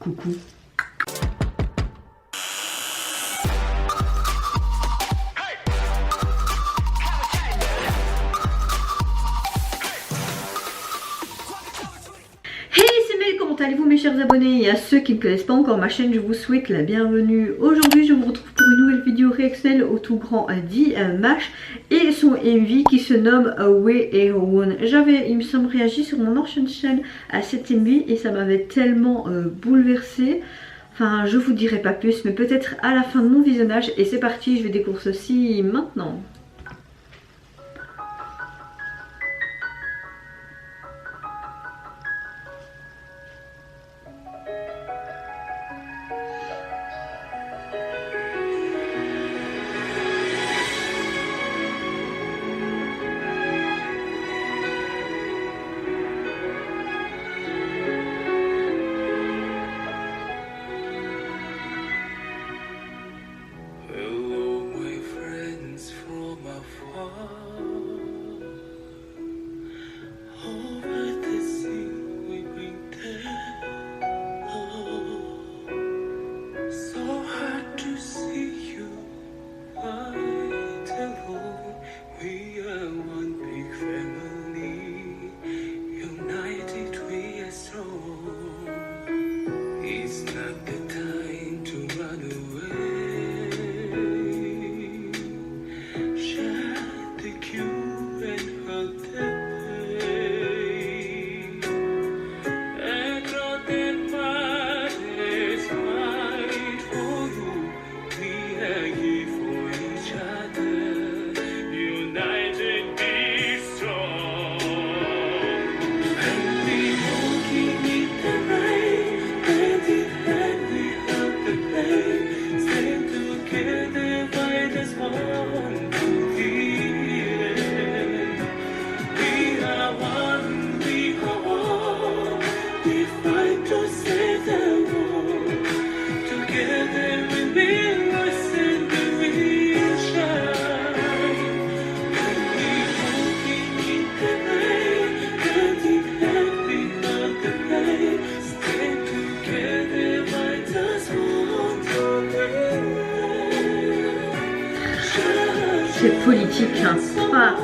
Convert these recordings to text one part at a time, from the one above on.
Coucou. Comment allez-vous mes chers abonnés, et à ceux qui ne connaissent pas encore ma chaîne, je vous souhaite la bienvenue. Aujourd'hui je vous retrouve pour une nouvelle vidéo réactionnelle au tout grand d'Imash et son MV qui se nomme Way One. J'avais, il me semble, réagi sur mon ancienne chaîne à cet MV et ça m'avait tellement bouleversée. Enfin je vous dirai pas plus, mais peut-être à la fin de mon visionnage. Et c'est parti, je vais découvrir ceci maintenant. C'est politique, hein. Ah.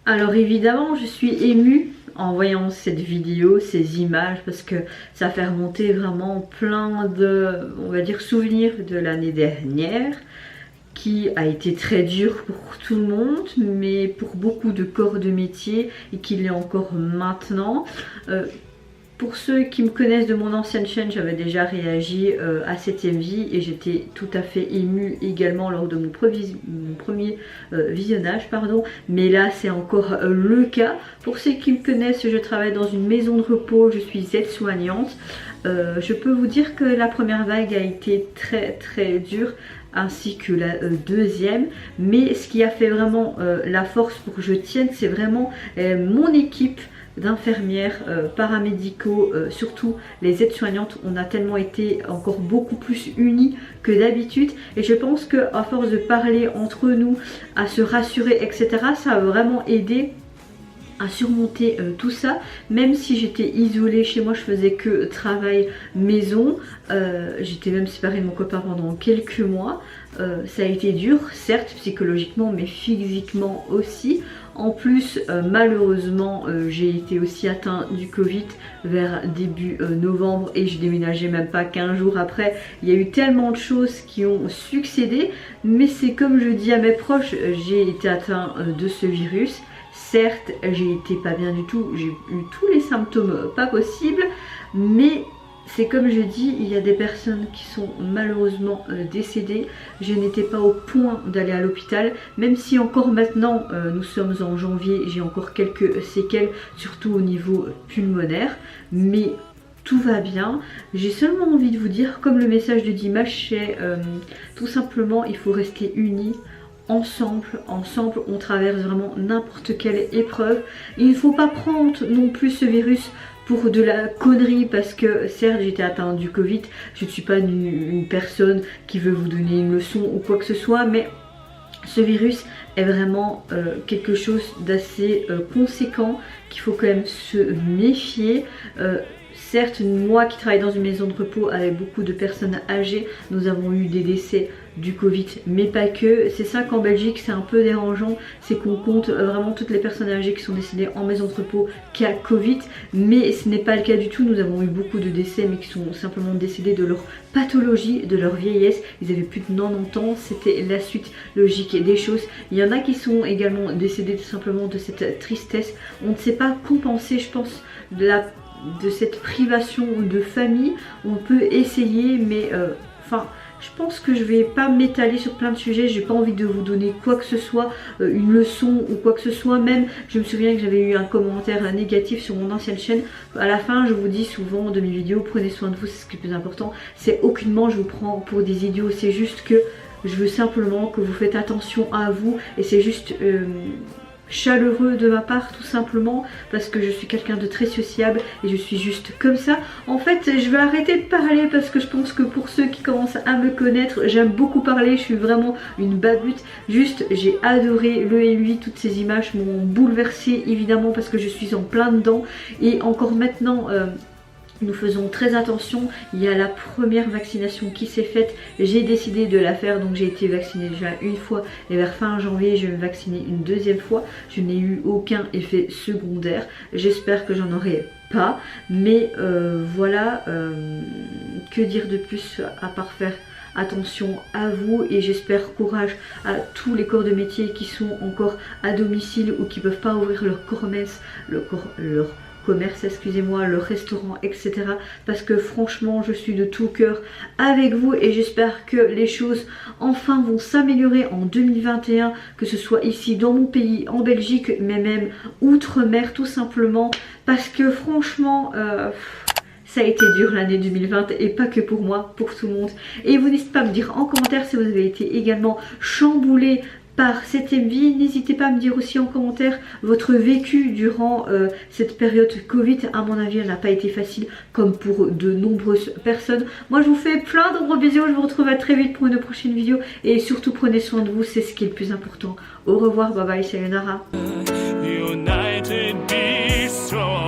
Alors évidemment, je suis émue en voyant cette vidéo, ces images, parce que ça fait remonter vraiment plein de, on va dire, souvenirs de l'année dernière, qui a été très dur pour tout le monde, mais pour beaucoup de corps de métier, et qui l'est encore maintenant. Pour ceux qui me connaissent de mon ancienne chaîne, j'avais déjà réagi à cette MV et j'étais tout à fait émue également lors de mon premier visionnage, pardon. Mais là, c'est encore le cas. Pour ceux qui me connaissent, je travaille dans une maison de repos, je suis aide-soignante. Je peux vous dire que la première vague a été très dure, ainsi que la deuxième, mais ce qui a fait vraiment la force pour que je tienne, c'est vraiment mon équipe d'infirmières, paramédicaux, surtout les aides-soignantes. On a tellement été encore beaucoup plus unis que d'habitude, et je pense que à force de parler entre nous, à se rassurer, etc., ça a vraiment aidé à surmonter tout ça. Même si j'étais isolée chez moi, je faisais que travail maison, j'étais même séparée de mon copain pendant quelques mois. Ça a été dur, certes psychologiquement, mais physiquement aussi. En plus, malheureusement, j'ai été aussi atteinte du Covid vers début novembre, et je déménageais même pas 15 jours après. Il y a eu tellement de choses qui ont succédé, mais c'est comme je dis à mes proches, j'ai été atteint de ce virus. Certes, j'ai été pas bien du tout, j'ai eu tous les symptômes pas possibles, mais c'est comme je dis, il y a des personnes qui sont malheureusement décédées. Je n'étais pas au point d'aller à l'hôpital, même si encore maintenant, nous sommes en janvier, j'ai encore quelques séquelles, surtout au niveau pulmonaire, mais tout va bien. J'ai seulement envie de vous dire, comme le message de Dimash, c'est tout simplement, il faut rester unis. Ensemble, on traverse vraiment n'importe quelle épreuve. Il ne faut pas prendre non plus ce virus pour de la connerie, parce que certes j'étais atteinte du Covid, je ne suis pas une personne qui veut vous donner une leçon ou quoi que ce soit, mais ce virus est vraiment quelque chose d'assez conséquent, qu'il faut quand même se méfier. Certes, moi qui travaille dans une maison de repos avec beaucoup de personnes âgées, nous avons eu des décès du Covid, mais pas que. C'est ça qu'en Belgique c'est un peu dérangeant, c'est qu'on compte vraiment toutes les personnes âgées qui sont décédées en maison de repos qui a Covid, mais ce n'est pas le cas du tout. Nous avons eu beaucoup de décès, mais qui sont simplement décédés de leur pathologie, de leur vieillesse. Ils avaient plus de 90 ans, c'était la suite logique des choses. Il y en a qui sont également décédés tout simplement de cette tristesse. On ne sait pas compenser, je pense, de cette privation de famille. On peut essayer, mais enfin je pense que je vais pas m'étaler sur plein de sujets. J'ai pas envie de vous donner quoi que ce soit, une leçon ou quoi que ce soit. Même je me souviens que j'avais eu un commentaire négatif sur mon ancienne chaîne. À la fin je vous dis souvent de mes vidéos, prenez soin de vous, c'est ce qui est le plus important. C'est aucunement je vous prends pour des idiots, c'est juste que je veux simplement que vous faites attention à vous, et c'est juste chaleureux de ma part, tout simplement parce que je suis quelqu'un de très sociable et je suis juste comme ça. En fait, je vais arrêter de parler parce que je pense que pour ceux qui commencent à me connaître, j'aime beaucoup parler, je suis vraiment une babute. Juste, j'ai adoré le MV, toutes ces images m'ont bouleversée évidemment parce que je suis en plein dedans, et encore maintenant nous faisons très attention. Il y a la première vaccination qui s'est faite, j'ai décidé de la faire, donc j'ai été vaccinée déjà une fois, et vers fin janvier je vais me vacciner une deuxième fois. Je n'ai eu aucun effet secondaire, j'espère que j'en aurai pas, mais voilà, que dire de plus à part faire attention à vous, et j'espère courage à tous les corps de métier qui sont encore à domicile ou qui peuvent pas ouvrir leur commerce, excusez-moi, le restaurant, etc. Parce que franchement, je suis de tout cœur avec vous, et j'espère que les choses enfin vont s'améliorer en 2021, que ce soit ici dans mon pays, en Belgique, mais même outre-mer tout simplement, parce que franchement ça a été dur l'année 2020, et pas que pour moi, pour tout le monde. Et vous n'hésitez pas à me dire en commentaire si vous avez été également chamboulé par cette MV. N'hésitez pas à me dire aussi en commentaire votre vécu durant cette période Covid. À mon avis, elle n'a pas été facile comme pour de nombreuses personnes. Moi je vous fais plein de gros bisous, je vous retrouve à très vite pour une prochaine vidéo, et surtout prenez soin de vous, c'est ce qui est le plus important. Au revoir, bye bye, sayonara. United, be strong.